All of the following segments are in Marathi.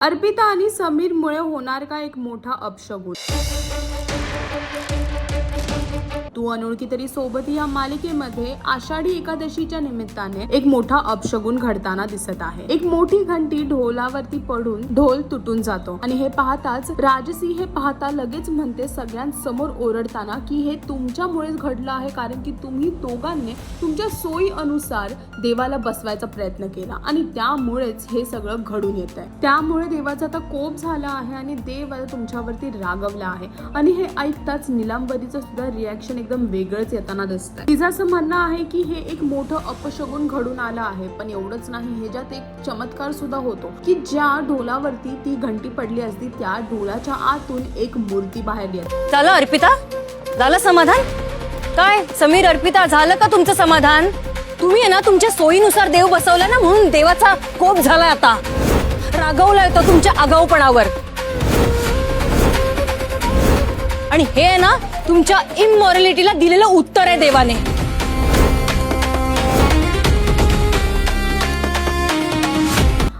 अर्पिता आणि समीरमुळे होणार का एक मोठा अपशगुन? तू अनोळखी तरी सोबत या मालिकेमध्ये आषाढी एकादशीच्या निमित्ताने एक मोठा अपशगुन घडताना दिसत आहे। एक मोठी घंटी ढोलावरती पडून ढोल तुटून जातो आणि हे पाहताच राजसी हे पाहता लगेच म्हणते सगळ्यांसमोर ओरडताना की हे तुमच्यामुळेच घडलं आहे, कारण की तुम्ही दोघांनी तुमच्या सोयी अनुसार देवाला बसवायचा प्रयत्न केला आणि त्यामुळेच हे सगळं घडून येत आहे। त्यामुळे देवाचा आता कोप झाला आहे आणि देव तुमच्यावरती रागवला आहे। आणि हे ऐकताच नीलांबरीचं सुद्धा रिॲक्शन एकदम वेगळंच येताना दिसतंय। तिचं असं म्हणणं आहे की हे एक मोठं अपशगुन घडून आलं आहे, पण एवढंच नाही, ह्याच्यात एक चमत्कार सुद्धा होतो की ज्या ढोलावरती ती घंटी पडली असती त्या ढोलाच्या आतून एक मूर्ती बाहेर येते। झालं अर्पिता, झालं समाधान? काय समीर, अर्पिता, झालं का तुमचं समाधान? तुम्ही ना तुमच्या सोयीनुसार देव बसवला ना, म्हणून देवाचा कोप झालाय, आता रागवलाय तो तुमच्या आगाऊपणावर। आणि हे ना तुमच्या इमॉरॅलिटीला दिलेलं उत्तर आहे देवाने।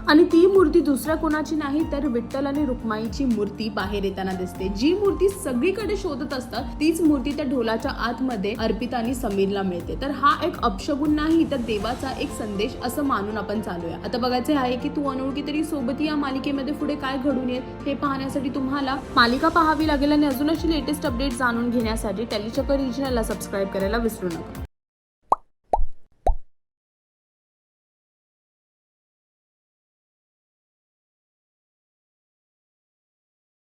आणि ती मूर्ती दुसऱ्या कोणाची नाही तर विठ्ठल आणि रुक्माईची मूर्ती बाहेर येताना दिसते। जी मूर्ती सगळीकडे शोधत असतात तीच मूर्ती त्या ढोलाच्या आतमध्ये अर्पिता आणि समीरला मिळते। तर हा एक अपशगुन नाही तर देवाचा एक संदेश असं मानून आपण चालूया। आता बघायचे आहे की तू अनोळखी तरी सोबत या मालिकेमध्ये पुढे काय घडून येईल हे पाहण्यासाठी तुम्हाला मालिका पाहावी लागेल आणि अजून अशी लेटेस्ट अपडेट जाणून घेण्यासाठी टेलीचक्कर रिजनलला सबस्क्राईब करायला विसरू नका।